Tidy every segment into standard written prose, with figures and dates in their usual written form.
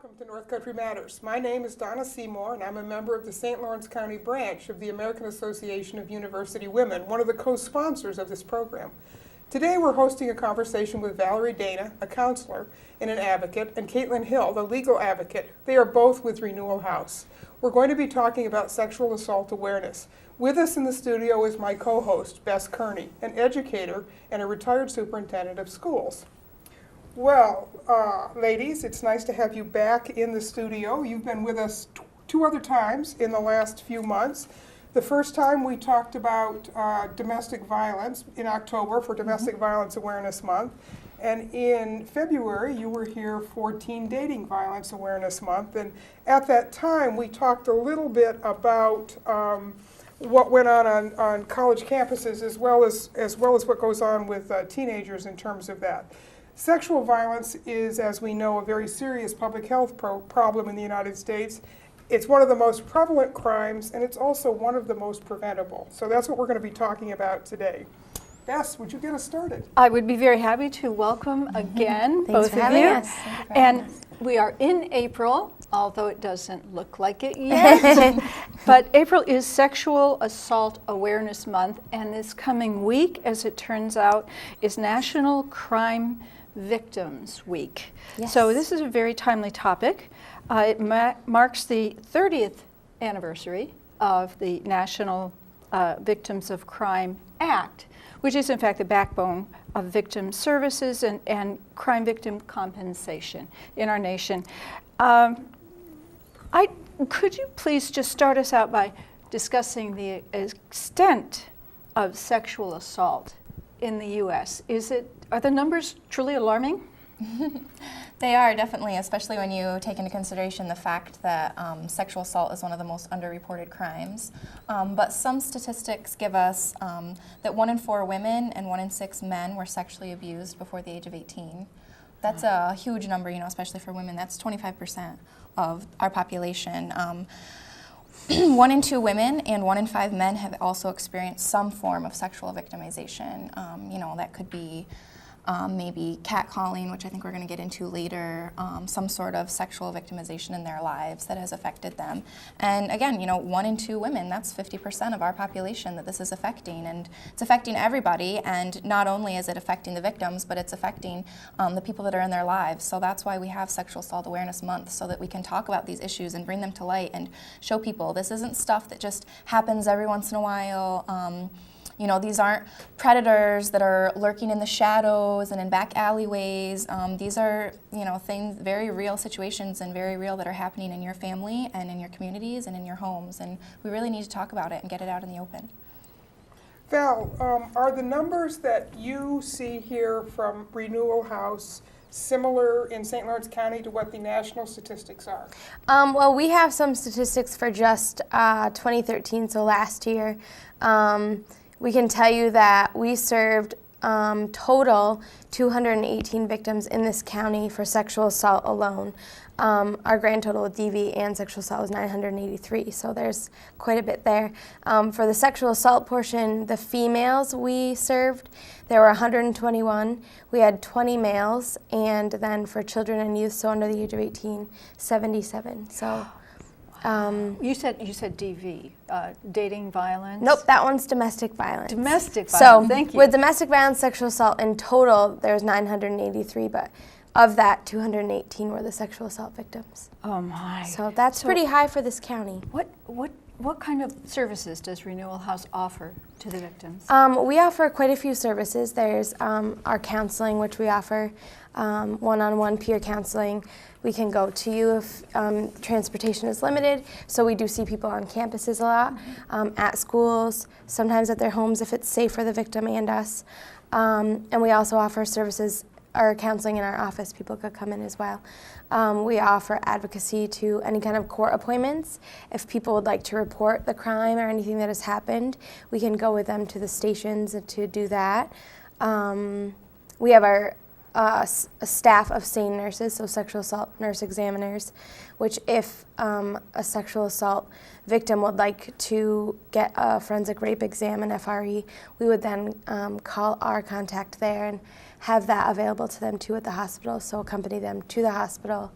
welcome to North Country Matters. My name is Donna Seymour, and I'm a member of the St. Lawrence County branch of the American Association of University Women, one of the co-sponsors of this program. Today we're hosting a conversation with Valerie Dana, a counselor and an advocate, and Caitlin Hill, the legal advocate. They are both with Renewal House. We're going to be talking about sexual assault awareness. With us in the studio is my co-host, Bess Kearney, an educator and a retired superintendent of schools. Well, ladies, it's nice to have you back in the studio. You've been with us two other times in the last few months. The first time we talked about domestic violence in October for Domestic Violence Awareness Month. And in February, you were here for Teen Dating Violence Awareness Month. And at that time, we talked a little bit about what went on college campuses as well as what goes on with teenagers in terms of that. Sexual violence is, as we know, a very serious public health problem in the United States. It's one of the most prevalent crimes, and it's also one of the most preventable. So that's what we're going to be talking about today. Bess, would you get us started? I would be very happy to welcome again both of you. Us. And we are in April, although it doesn't look like it yet. But April is Sexual Assault Awareness Month, and this coming week, as it turns out, is National Crime Victims Week. Yes. So this is a very timely topic. It marks the 30th anniversary of the National Victims of Crime Act, which is in fact the backbone of victim services and crime victim compensation in our nation. Could you please just start us out by discussing the extent of sexual assault in the U.S.? Are the numbers truly alarming? They are, definitely, especially when you take into consideration the fact that sexual assault is one of the most underreported crimes. But some statistics give us that 1 in 4 women and 1 in 6 men were sexually abused before the age of 18. That's a huge number, especially for women. That's 25% of our population. 1 in 2 women and 1 in 5 men have also experienced some form of sexual victimization. That could be maybe catcalling, which I think we're going to get into later, some sort of sexual victimization in their lives that has affected them. And again, 1 in 2 women, that's 50% of our population that this is affecting, and it's affecting everybody, and not only is it affecting the victims, but it's affecting the people that are in their lives. So that's why we have Sexual Assault Awareness Month, so that we can talk about these issues and bring them to light and show people this isn't stuff that just happens every once in a while. These aren't predators that are lurking in the shadows and in back alleyways. These are, things, very real situations and very real that are happening in your family and in your communities and in your homes. And we really need to talk about it and get it out in the open. Val, are the numbers that you see here from Renewal House similar in St. Lawrence County to what the national statistics are? Well, we have some statistics for just 2013, so last year. We can tell you that we served total 218 victims in this county for sexual assault alone. Our grand total of DV and sexual assault was 983, so there's quite a bit there. For the sexual assault portion, the females we served, there were 121. We had 20 males, and then for children and youth, so under the age of 18, 77. So. You said DV, dating violence? Nope, that one's domestic violence. Domestic violence, thank you. With domestic violence, sexual assault, in total, there's 983, but of that, 218 were the sexual assault victims. Oh my. So that's pretty high for this county. What kind of services does Renewal House offer to the victims? We offer quite a few services. There's our counseling, which we offer, one-on-one peer counseling. We can go to you if transportation is limited, so we do see people on campuses a lot, at schools, sometimes at their homes if it's safe for the victim and us. And we also offer services, or counseling in our office. People could come in as well. We offer advocacy to any kind of court appointments. If people would like to report the crime or anything that has happened, we can go with them to the stations to do that. We have our a staff of SANE nurses, so sexual assault nurse examiners, which if a sexual assault victim would like to get a forensic rape exam, an FRE, we would then call our contact there and have that available to them too at the hospital, so accompany them to the hospital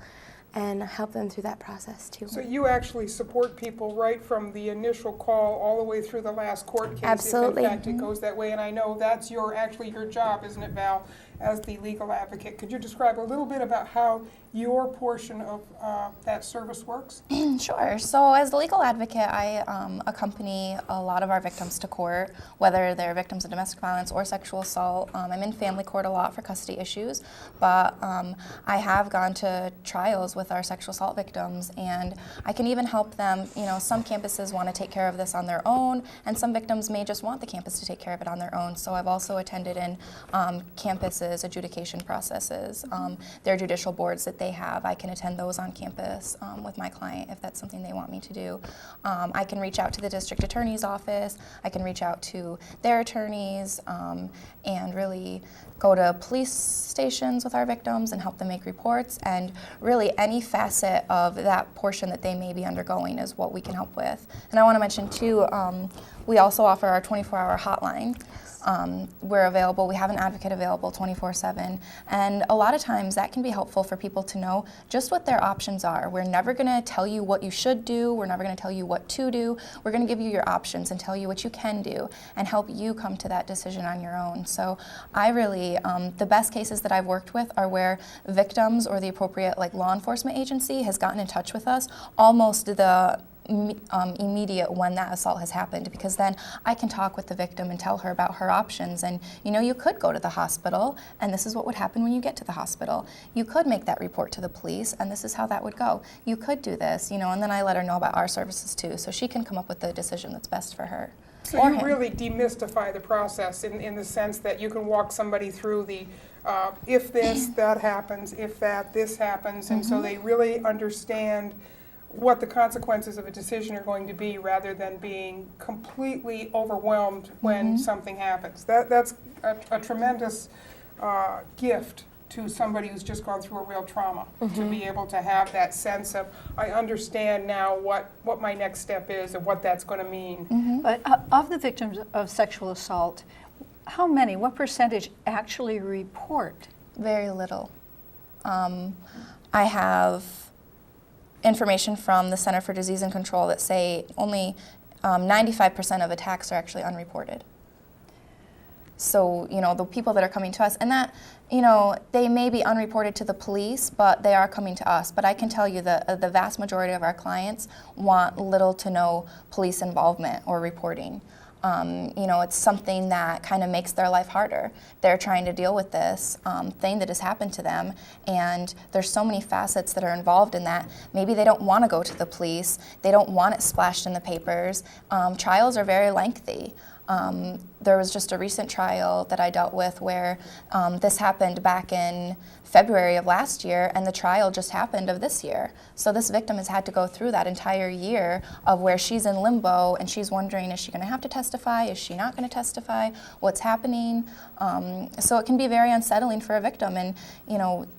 and help them through that process too. So you actually support people right from the initial call all the way through the last court case. Absolutely. If in fact it goes that way, and I know that's actually your job, isn't it, Val, as the legal advocate. Could you describe a little bit about how your portion of that service works? Sure. So as the legal advocate, I accompany a lot of our victims to court, whether they're victims of domestic violence or sexual assault. I'm in family court a lot for custody issues, but I have gone to trials with our sexual assault victims, and I can even help them. You know, some campuses want to take care of this on their own, and some victims may just want the campus to take care of it on their own. So I've also attended in campuses' adjudication processes, their judicial boards that they have. I can attend those on campus with my client if that's something they want me to do. I can reach out to the district attorney's office. I can reach out to their attorneys and really go to police stations with our victims and help them make reports. And really any facet of that portion that they may be undergoing is what we can help with. And I want to mention too, we also offer our 24-hour hotline. We're available, we have an advocate available 24/7, and a lot of times that can be helpful for people to know just what their options are. We're never going to tell you what you should do, we're never going to tell you what to do, we're going to give you your options and tell you what you can do and help you come to that decision on your own. So I really, the best cases that I've worked with are where victims or the appropriate law enforcement agency has gotten in touch with us almost the immediate when that assault has happened, because then I can talk with the victim and tell her about her options. And you could go to the hospital, and this is what would happen when you get to the hospital. You could make that report to the police, and this is how that would go. You could do this, and then I let her know about our services too, so she can come up with the decision that's best for her. So you really demystify the process in the sense that you can walk somebody through the if this, that happens, if that, this happens, and so they really understand what the consequences of a decision are going to be rather than being completely overwhelmed when something happens. That's a tremendous gift to somebody who's just gone through a real trauma, to be able to have that sense of, I understand now what my next step is and what that's going to mean. But of the victims of sexual assault, what percentage actually report? Very little. I have information from the Center for Disease and Control that say only 95% of attacks are actually unreported. So, the people that are coming to us, and that, they may be unreported to the police, but they are coming to us. But I can tell you the vast majority of our clients want little to no police involvement or reporting. It's something that kind of makes their life harder. They're trying to deal with this thing that has happened to them, and there's so many facets that are involved in that. Maybe they don't want to go to the police. They don't want it splashed in the papers. Trials are very lengthy. There was just a recent trial that I dealt with where this happened back in February of last year, and the trial just happened of this year. So this victim has had to go through that entire year of where she's in limbo and she's wondering, is she going to have to testify? Is she not going to testify? What's happening? So it can be very unsettling for a victim. And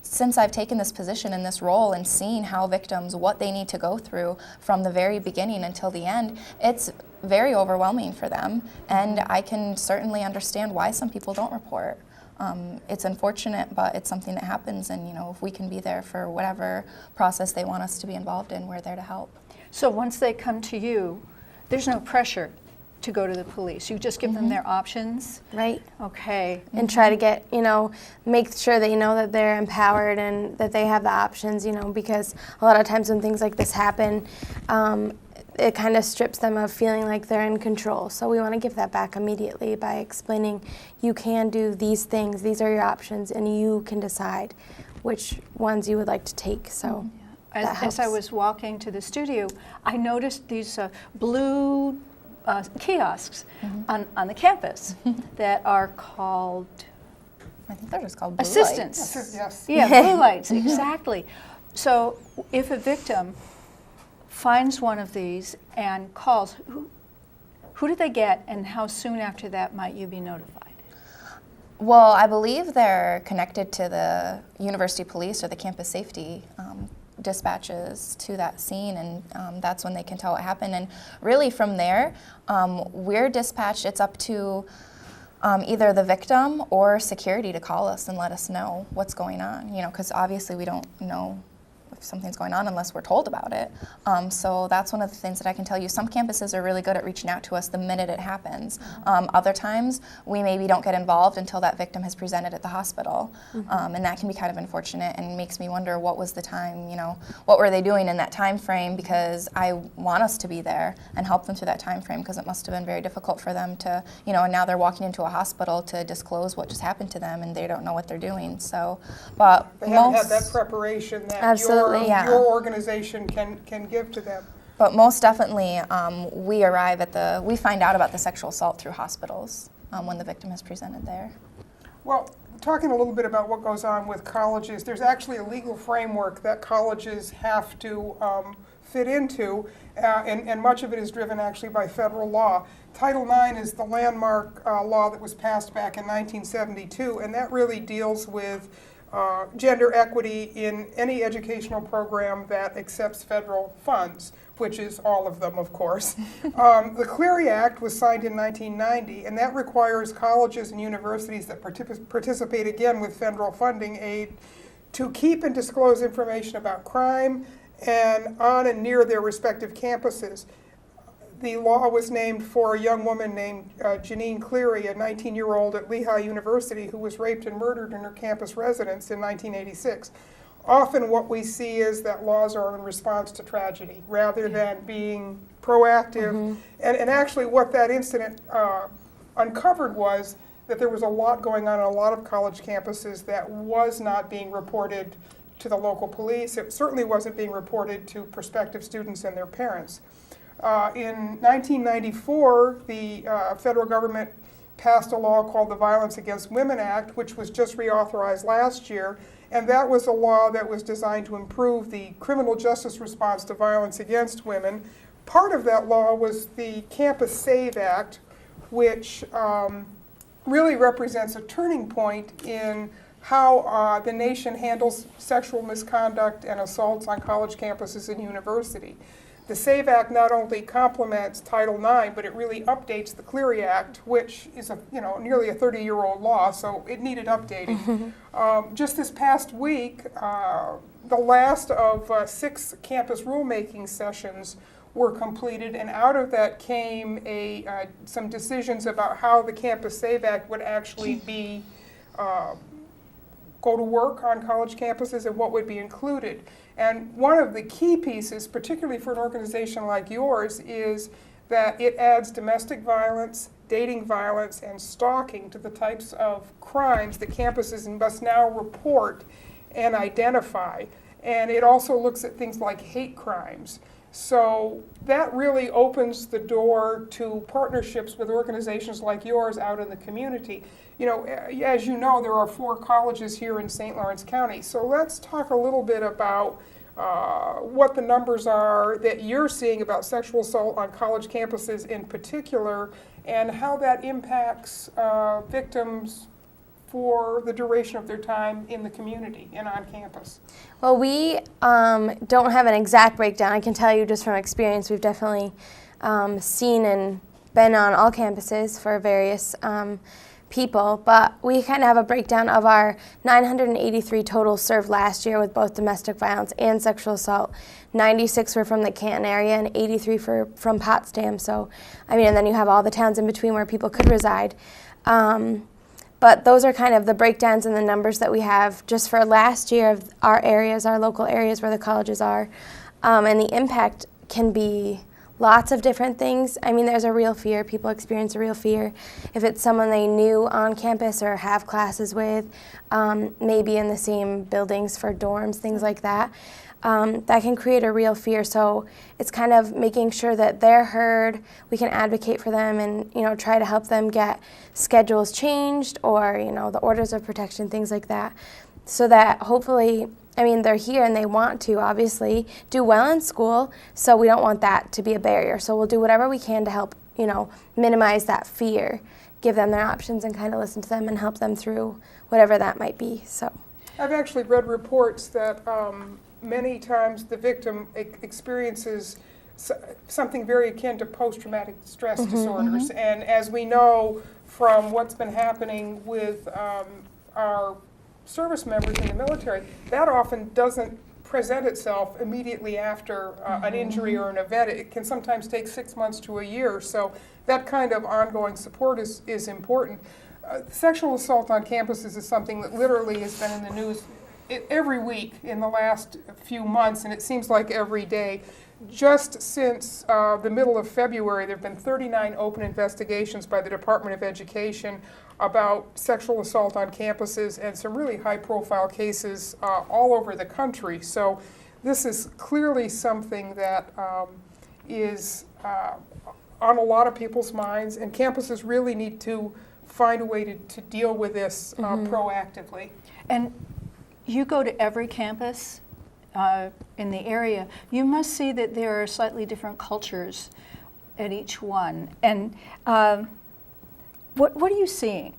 since I've taken this position and this role and seen how victims, what they need to go through from the very beginning until the end, it's very overwhelming for them, and I can certainly understand why some people don't report. It's unfortunate, but it's something that happens, and if we can be there for whatever process they want us to be involved in, we're there to help. So once they come to you, there's no pressure to go to the police. You just give them their options? Right. Okay. And try to get, make sure that that they're empowered and that they have the options, because a lot of times when things like this happen, it kind of strips them of feeling like they're in control. So we want to give that back immediately by explaining you can do these things, these are your options, and you can decide which ones you would like to take. So as I was walking to the studio, I noticed these blue kiosks on the campus that are called, I think they're just called blue assistants. lights. Yes. Yeah, blue lights, exactly. So if a victim finds one of these and calls, who do they get, and how soon after that might you be notified? Well, I believe they're connected to the university police or the campus safety dispatches to that scene, and that's when they can tell what happened. And really from there, we're dispatched. It's up to either the victim or security to call us and let us know what's going on, because obviously we don't know if something's going on unless we're told about it. So that's one of the things that I can tell you. Some campuses are really good at reaching out to us the minute it happens. Other times, we maybe don't get involved until that victim has presented at the hospital. And that can be kind of unfortunate and makes me wonder what was the time, what were they doing in that time frame, because I want us to be there and help them through that time frame, because it must have been very difficult for them to, and now they're walking into a hospital to disclose what just happened to them and they don't know what they're doing. So, but They haven't had that preparation that Absolutely, your organization can give to them. But most definitely, we find out about the sexual assault through hospitals when the victim has presented there. Well, talking a little bit about what goes on with colleges, there's actually a legal framework that colleges have to fit into, and much of it is driven actually by federal law. Title IX is the landmark law that was passed back in 1972, and that really deals with gender equity in any educational program that accepts federal funds, which is all of them, of course. The Clery Act was signed in 1990, and that requires colleges and universities that participate again with federal funding aid to keep and disclose information about crime and on and near their respective campuses. The law was named for a young woman named Janine Cleary, a 19-year-old at Lehigh University who was raped and murdered in her campus residence in 1986. Often what we see is that laws are in response to tragedy rather than being proactive. And actually what that incident uncovered was that there was a lot going on a lot of college campuses that was not being reported to the local police. It certainly wasn't being reported to prospective students and their parents. In 1994, the federal government passed a law called the Violence Against Women Act, which was just reauthorized last year, and that was a law that was designed to improve the criminal justice response to violence against women. Part of that law was the Campus Save Act, which really represents a turning point in how the nation handles sexual misconduct and assaults on college campuses and university. The SAVE Act not only complements Title IX, but it really updates the Clery Act, which is nearly a 30-year-old law, so it needed updating. Just this past week, the last of 6 campus rulemaking sessions were completed, and out of that came some decisions about how the Campus SAVE Act would actually be go to work on college campuses and what would be included. And one of the key pieces, particularly for an organization like yours, is that it adds domestic violence, dating violence, and stalking to the types of crimes that campuses must now report and identify. And it also looks at things like hate crimes. So that really opens the door to partnerships with organizations like yours out in the community. As you know, there are 4 colleges here in St. Lawrence County. So let's talk a little bit about what the numbers are that you're seeing about sexual assault on college campuses in particular, and how that impacts victims for the duration of their time in the community and on campus. Well, we don't have an exact breakdown. I can tell you just from experience, we've definitely seen and been on all campuses for various people, but we kind of have a breakdown of our 983 total served last year with both domestic violence and sexual assault. 96 were from the Canton area and 83 from Potsdam. So, and then you have all the towns in between where people could reside. But those are kind of the breakdowns and the numbers that we have just for last year of our areas, our local areas where the colleges are. And the impact can be lots of different things. There's a real fear. People experience a real fear. If it's someone they knew on campus or have classes with, maybe in the same buildings for dorms, things like that, that can create a real fear. So it's kind of making sure that they're heard, we can advocate for them and, try to help them get schedules changed or, the orders of protection, things like that, so that hopefully, they're here and they want to obviously do well in school, so we don't want that to be a barrier. So we'll do whatever we can to help, minimize that fear, give them their options and kind of listen to them and help them through whatever that might be. So I've actually read reports that many times the victim experiences something very akin to post-traumatic stress disorders. And as we know from what's been happening with our service members in the military, that often doesn't present itself immediately after an injury or an event. It can sometimes take 6 months to a year, so that kind of ongoing support is important. Sexual assault on campuses is something that literally has been in the news every week in the last few months, and it seems like every day. Just since the middle of February, there have been 39 open investigations by the Department of Education about sexual assault on campuses, and some really high-profile cases all over the country. So this is clearly something that is on a lot of people's minds, and campuses really need to find a way to deal with this proactively. And you go to every campus in the area. You must see that there are slightly different cultures at each one. And what are you seeing?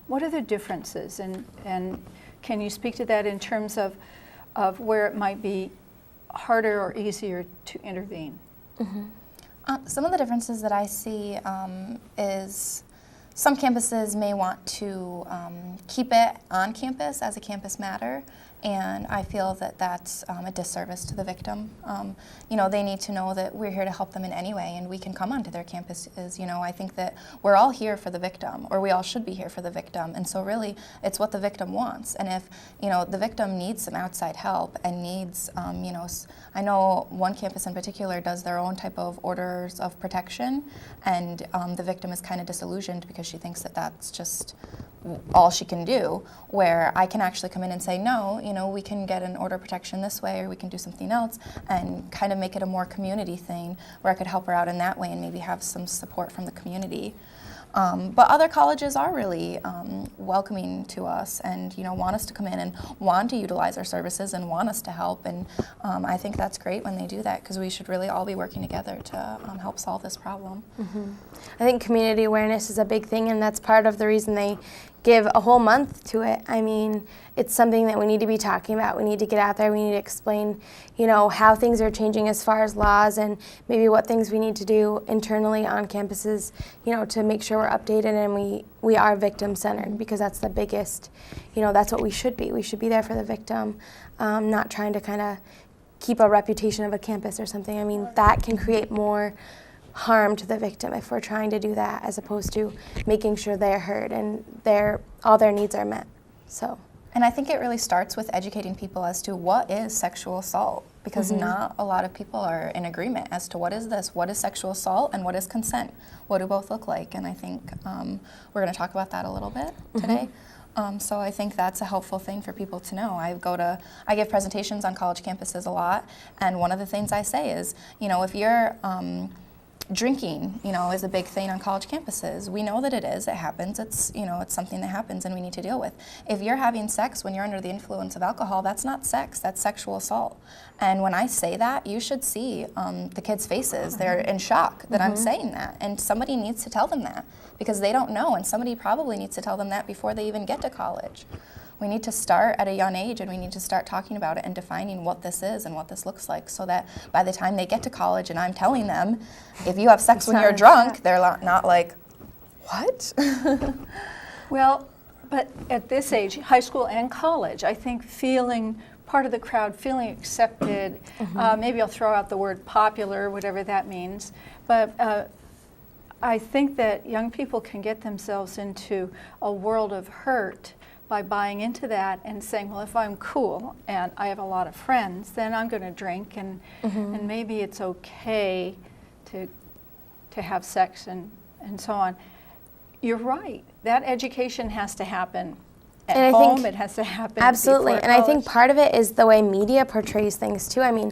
What are the differences? And can you speak to that in terms of where it might be harder or easier to intervene? Some of the differences that I see is some campuses may want to keep it on campus as a campus matter, and I feel that that's a disservice to the victim. They need to know that we're here to help them in any way, and we can come onto their campuses. I think that we're all here for the victim, or we all should be here for the victim, and so really it's what the victim wants. And if the victim needs some outside help and needs, I know one campus in particular does their own type of orders of protection, and the victim is kind of disillusioned because she thinks that that's just all she can do, where I can actually come in and say, no, we can get an order of protection this way, or we can do something else, and kind of make it a more community thing where I could help her out in that way and maybe have some support from the community. But other colleges are really welcoming to us and want us to come in and want to utilize our services and want us to help, and I think that's great when they do that, because we should really all be working together to help solve this problem. I think community awareness is a big thing, and that's part of the reason they give a whole month to it. I mean, it's something that we need to be talking about. We need to get out there. We need to explain, how things are changing as far as laws, and maybe what things we need to do internally on campuses, to make sure we're updated and we are victim-centered, because that's the biggest, that's what we should be. We should be there for the victim, not trying to kind of keep a reputation of a campus or something. I mean, that can create more harm to the victim if we're trying to do that, as opposed to making sure they're heard and all their needs are met. And I think it really starts with educating people as to what is sexual assault, because not a lot of people are in agreement as to what is this, what is sexual assault, and what is consent. What do both look like? And I think we're going to talk about that a little bit today. So I think that's a helpful thing for people to know. I give presentations on college campuses a lot, and one of the things I say is, if you're drinking, is a big thing on college campuses. We know that it is. It happens. It's something that happens and we need to deal with. If you're having sex when you're under the influence of alcohol, that's not sex. That's sexual assault. And when I say that, you should see the kids' faces. They're in shock that I'm saying that. And somebody needs to tell them that, because they don't know. And somebody probably needs to tell them that before they even get to college. We need to start at a young age, and we need to start talking about it and defining what this is and what this looks like, so that by the time they get to college and I'm telling them, if you have sex when you're drunk, they're not like, what? Well, but at this age, high school and college, I think feeling part of the crowd, feeling accepted, maybe I'll throw out the word popular, whatever that means, but I think that young people can get themselves into a world of hurt by buying into that and saying, well, if I'm cool and I have a lot of friends, then I'm going to drink, and maybe it's okay to have sex and so on. You're right. That education has to happen at home. It has to happen absolutely. before And college. I think part of it is the way media portrays things too. I mean,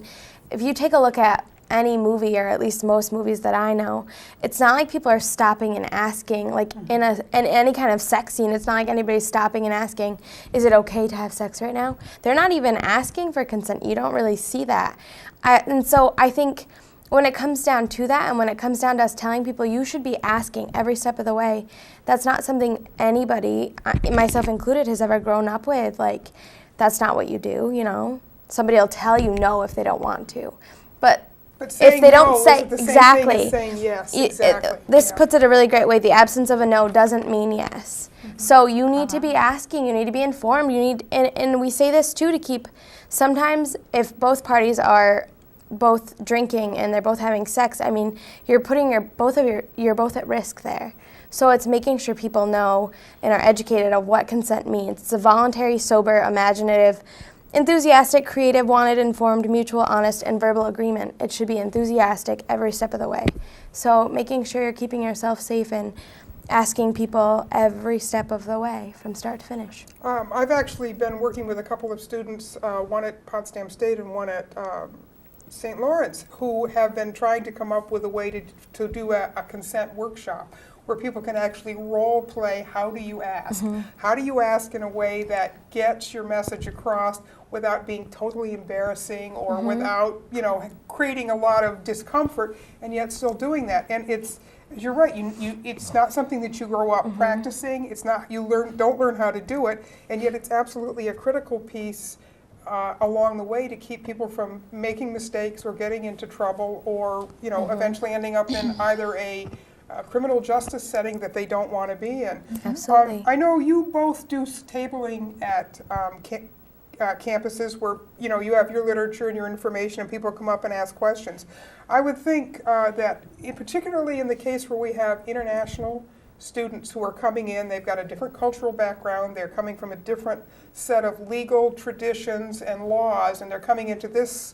if you take a look at any movie, or at least most movies that I know, it's not like people are stopping and asking, like in any kind of sex scene, it's not like anybody's stopping and asking, is it okay to have sex right now? They're not even asking for consent. You don't really see that. And so I think when it comes down to that, and when it comes down to us telling people you should be asking every step of the way, that's not something anybody, myself included, has ever grown up with. Like, that's not what you do, Somebody will tell you no if they don't want to. But But saying they no don't say isn't the same exactly thing as saying yes. You- Exactly. this Yeah. puts it a really great way. The absence of a no doesn't mean yes. So you need to be asking, you need to be informed, you need, and we say this too to keep, sometimes if both parties are both drinking and they're both having sex, I mean, you're putting you're both at risk there. So it's making sure people know and are educated of what consent means. It's a voluntary, sober, imaginative, enthusiastic, creative, wanted, informed, mutual, honest, and verbal agreement. It should be enthusiastic every step of the way. So making sure you're keeping yourself safe and asking people every step of the way from start to finish. I've actually been working with a couple of students, one at Potsdam State and one at St. Lawrence, who have been trying to come up with a way to do a consent workshop where people can actually role play. How do you ask? How do you ask in a way that gets your message across without being totally embarrassing or without, creating a lot of discomfort, and yet still doing that? And you're right. It's not something that you grow up practicing. It's not don't learn how to do it, and yet it's absolutely a critical piece along the way to keep people from making mistakes or getting into trouble or eventually ending up in either a criminal justice setting that they don't want to be in. Absolutely. I know you both do tabling at campuses where you have your literature and your information and people come up and ask questions. I would think that particularly in the case where we have international students who are coming in, they've got a different cultural background, they're coming from a different set of legal traditions and laws, and they're coming into this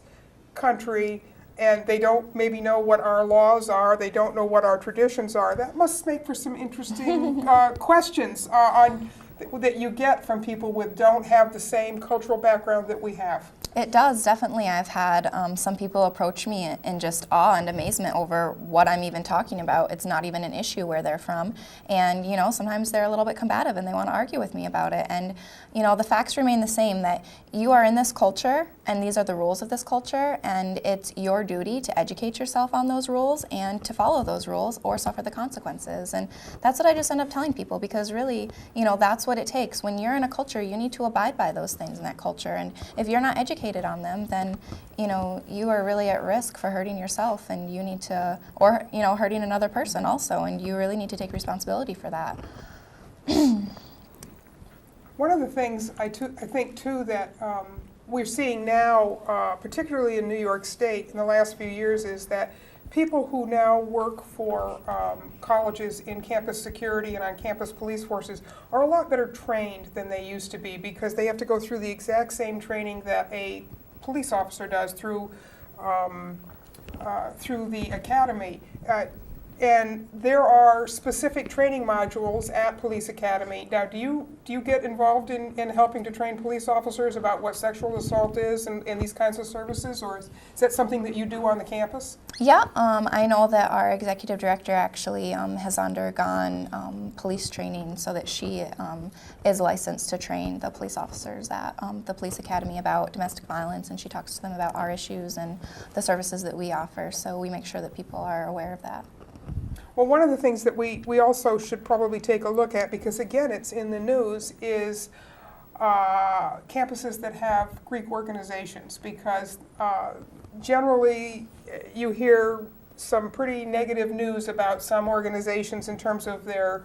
country and they don't maybe know what our laws are, they don't know what our traditions are. That must make for some interesting questions that you get from people with don't have the same cultural background that we have. It does, definitely. I've had some people approach me in just awe and amazement over what I'm even talking about. It's not even an issue where they're from. And, sometimes they're a little bit combative and they want to argue with me about it. And, the facts remain the same, that you are in this culture and these are the rules of this culture, and it's your duty to educate yourself on those rules and to follow those rules or suffer the consequences. And that's what I just end up telling people, because really, that's what it takes. When you're in a culture, you need to abide by those things in that culture. And if you're not educated on them, then you are really at risk for hurting yourself, and you need to, or hurting another person also, and you really need to take responsibility for that. One of the things I think too that we're seeing now, particularly in New York State in the last few years, is that people who now work for colleges in campus security and on campus police forces are a lot better trained than they used to be, because they have to go through the exact same training that a police officer does through the academy. And there are specific training modules at Police Academy. Now, do you get involved in helping to train police officers about what sexual assault is and these kinds of services, or is that something that you do on the campus? Yeah, I know that our executive director actually has undergone police training so that she is licensed to train the police officers at the Police Academy about domestic violence, and she talks to them about our issues and the services that we offer, so we make sure that people are aware of that. Well, one of the things that we also should probably take a look at, because again it's in the news, is campuses that have Greek organizations, because generally you hear some pretty negative news about some organizations in terms of their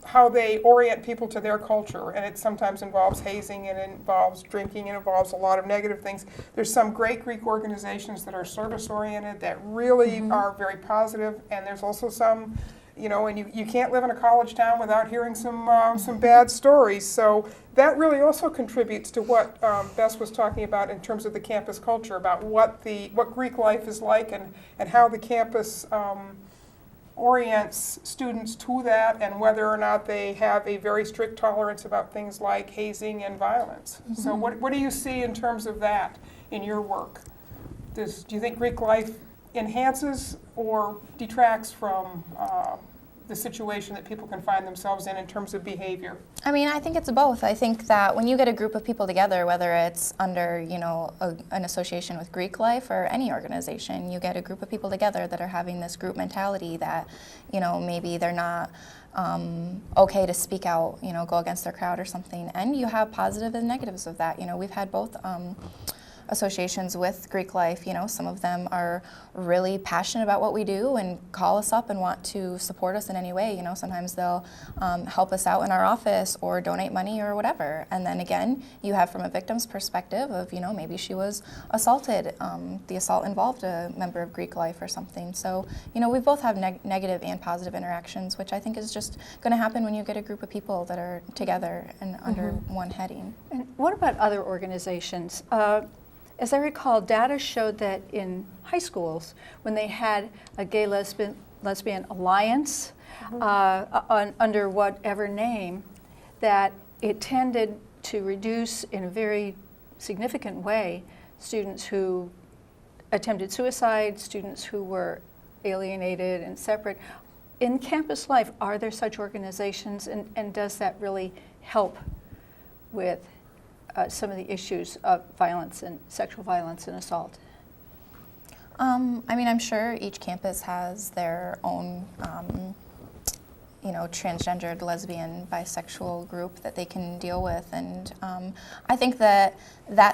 how they orient people to their culture, and it sometimes involves hazing, and it involves drinking, and it involves a lot of negative things. There's some great Greek organizations that are service-oriented, that really are very positive, and there's also some, and you can't live in a college town without hearing some bad stories. So that really also contributes to what Bess was talking about in terms of the campus culture, about what Greek life is like, and how the campus orients students to that, and whether or not they have a very strict tolerance about things like hazing and violence. So what do you see in terms of that in your work? Do you think Greek life enhances or detracts from the situation that people can find themselves in terms of behavior? I mean, I think it's both. I think that when you get a group of people together, whether it's under, an association with Greek life or any organization, you get a group of people together that are having this group mentality that, maybe they're not okay to speak out, go against their crowd or something. And you have positive and negatives of that. We've had both associations with Greek life, you know, some of them are really passionate about what we do and call us up and want to support us in any way. You know, sometimes they'll help us out in our office or donate money or whatever. And then again, you have from a victim's perspective of, you know, maybe she was assaulted. The assault involved a member of Greek life or something. So, you know, we both have negative and positive interactions, which I think is just going to happen when you get a group of people that are together and under one heading. And what about other organizations? As I recall, data showed that in high schools, when they had a gay lesbian alliance under whatever name, that it tended to reduce in a very significant way students who attempted suicide, students who were alienated and separate. In campus life, are there such organizations, and does that really help with some of the issues of violence and sexual violence and assault? I mean, I'm sure each campus has their own, you know, transgendered, lesbian, bisexual group that they can deal with, and I think that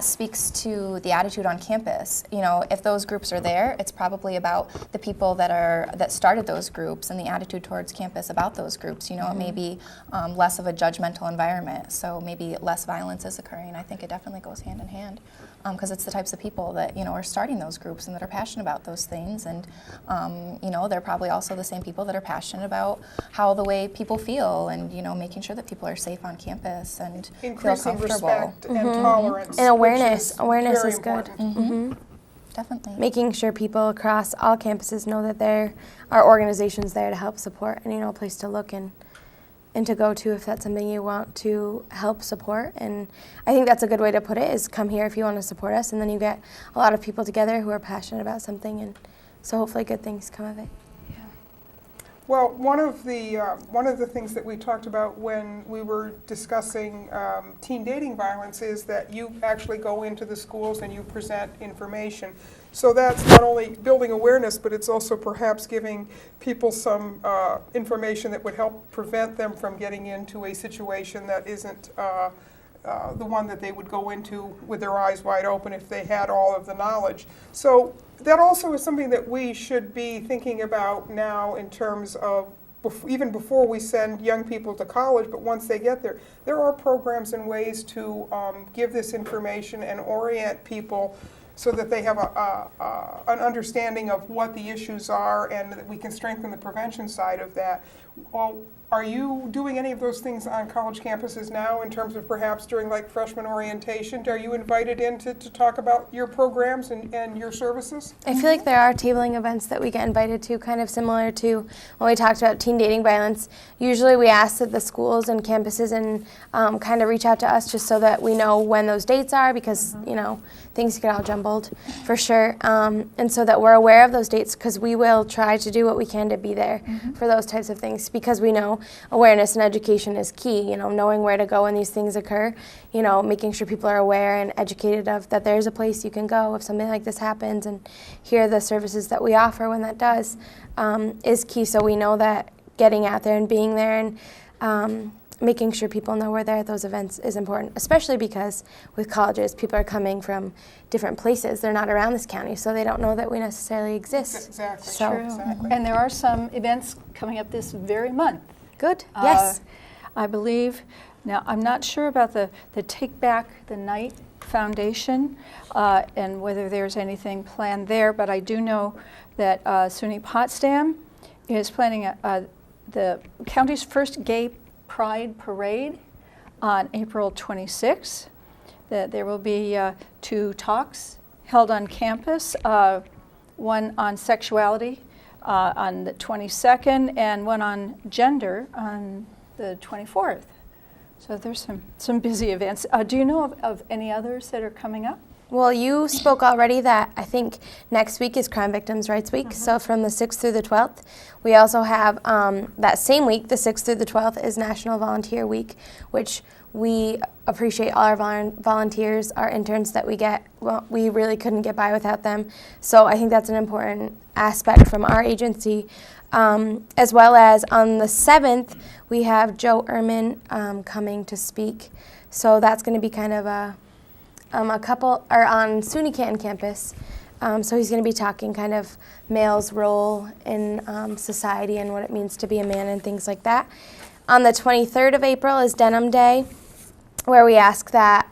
speaks to the attitude on campus. You know, if those groups are there, it's probably about the people that started those groups and the attitude towards campus about those groups. You know, it may be less of a judgmental environment, so maybe less violence is occurring. I think it definitely goes hand in hand because it's the types of people that, you know, are starting those groups and that are passionate about those things, and you know, they're probably also the same people that are passionate about how the way people feel, and, you know, making sure that people are safe on campus and feel Increasing comfortable. respect and tolerance. And awareness. which Awareness very is good. important. Definitely. Making sure people across all campuses know that there are organizations there to help support, and, you know, a place to look and to go to if that's something you want to help support. And I think that's a good way to put it, is come here if you want to support us, and then you get a lot of people together who are passionate about something, and so hopefully good things come of it. Well, one of the things that we talked about when we were discussing teen dating violence is that you actually go into the schools and you present information. So that's not only building awareness, but it's also perhaps giving people some information that would help prevent them from getting into a situation that isn't the one that they would go into with their eyes wide open if they had all of the knowledge. So that also is something that we should be thinking about now in terms of even before we send young people to college, but once they get there, there are programs and ways to give this information and orient people so that they have an understanding of what the issues are and that we can strengthen the prevention side of that. Are you doing any of those things on college campuses now in terms of perhaps during like freshman orientation? Are you invited in to talk about your programs and your services? I feel like there are tabling events that we get invited to, kind of similar to when we talked about teen dating violence. Usually we ask that the schools and campuses and kind of reach out to us just so that we know when those dates are, because you know, things get all jumbled for sure. And so that we're aware of those dates, because we will try to do what we can to be there for those types of things, because we know awareness and education is key. You know, knowing where to go when these things occur, you know, making sure people are aware and educated of that there's a place you can go if something like this happens, and here are the services that we offer when that does, is key. So we know that getting out there and being there and making sure people know we're there at those events is important, especially because with colleges, people are coming from different places. They're not around this county, so they don't know that we necessarily exist. Exactly. So, True. Exactly. And there are some events coming up this very month. good. Yes. I believe. Now, I'm not sure about the Take Back the Night Foundation and whether there's anything planned there, but I do know that SUNY Potsdam is planning the county's first gay pride parade on April 26th. That there will be 2 talks held on campus, one on sexuality on the 22nd and one on gender on the 24th. So there's some busy events. Do you know of any others that are coming up? Well, you spoke already that I think next week is Crime Victims' Rights Week, so from the 6th through the 12th. We also have that same week, the 6th through the 12th, is National Volunteer Week, which we appreciate all our volunteers, our interns that we get. Well, we really couldn't get by without them. So I think that's an important aspect from our agency. As well as on the 7th, we have Joe Ehrman coming to speak. So that's going to be kind of a a couple are on SUNY Canton campus. So he's going to be talking kind of male's role in society and what it means to be a man and things like that. On the 23rd of April is Denim Day, where we ask that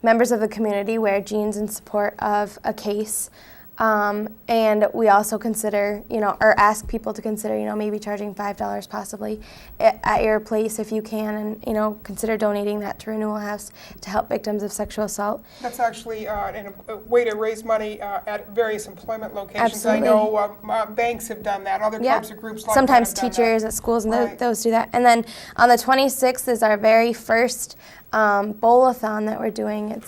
members of the community wear jeans in support of a case. And we also consider, or ask people to consider, maybe charging $5 possibly at your place if you can, and, consider donating that to Renewal House to help victims of sexual assault. That's actually a way to raise money at various employment locations. Absolutely. I know banks have done that, other types of groups like Sometimes that have done teachers that. at schools and Right. those do that. And then on the 26th is our very first bowl-a-thon that we're doing.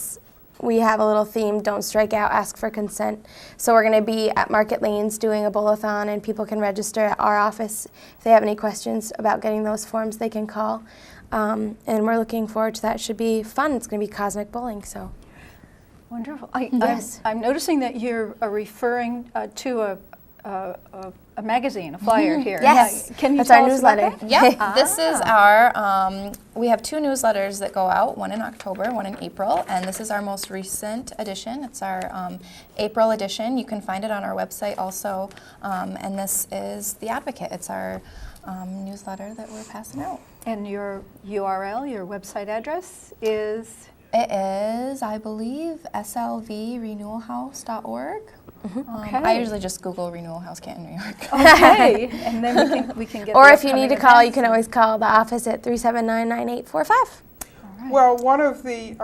We have a little theme, don't strike out, ask for consent. So we're going to be at Market Lanes doing a bowl-a-thon, and people can register at our office. If they have any questions about getting those forms, they can call. And we're looking forward to that. It should be fun. It's going to be cosmic bowling. So Wonderful. Yes. I'm noticing that you're referring to a magazine, a flyer here. Yes. Can you That's tell our us about newsletter. that? Yeah, this is our, we have 2 newsletters that go out, one in October, one in April, and this is our most recent edition. It's our April edition. You can find it on our website also, and this is The Advocate. It's our newsletter that we're passing out. And your URL, your website address is? It is, I believe, slvrenewalhouse.org. Okay. I usually just Google Renewal House Canton, New York. Okay, and then we can get or the if you need to upcoming call, you events. can always call the office at 379-9845. All right. Well, one of the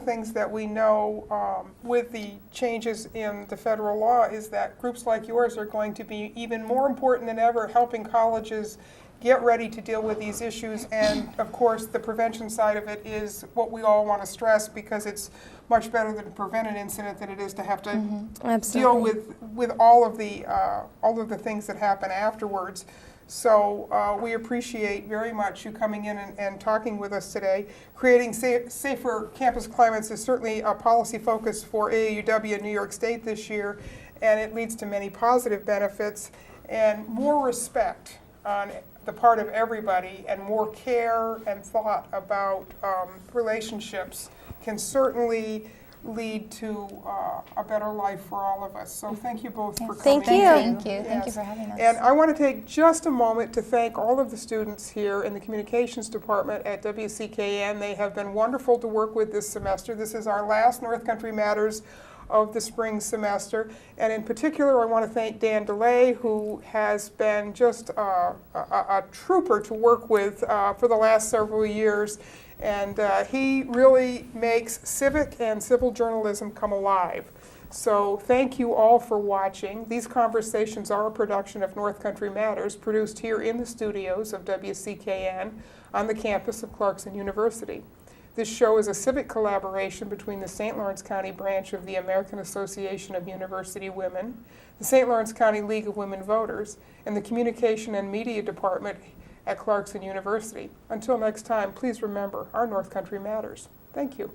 things that we know with the changes in the federal law is that groups like yours are going to be even more important than ever, helping colleges get ready to deal with these issues. And of course, the prevention side of it is what we all want to stress, because it's much better to prevent an incident than it is to have to deal with all of the things that happen afterwards. So we appreciate very much you coming in and talking with us today. Creating safer campus climates is certainly a policy focus for AAUW in New York State this year, and it leads to many positive benefits and more respect on the part of everybody, and more care and thought about relationships can certainly lead to a better life for all of us. So thank you both for coming. Thank you. Thank you. Thank you Yes. for having us. And I want to take just a moment to thank all of the students here in the communications department at WCKN. They have been wonderful to work with this semester. This is our last North Country Matters of the spring semester. And in particular, I want to thank Dan Dullea, who has been just a trooper to work with for the last several years. And he really makes civic and civil journalism come alive. So thank you all for watching. These conversations are a production of North Country Matters, produced here in the studios of WCKN on the campus of Clarkson University. This show is a civic collaboration between the St. Lawrence County branch of the American Association of University Women, the St. Lawrence County League of Women Voters, and the Communication and Media Department at Clarkson University. Until next time, please remember, our North Country matters. Thank you.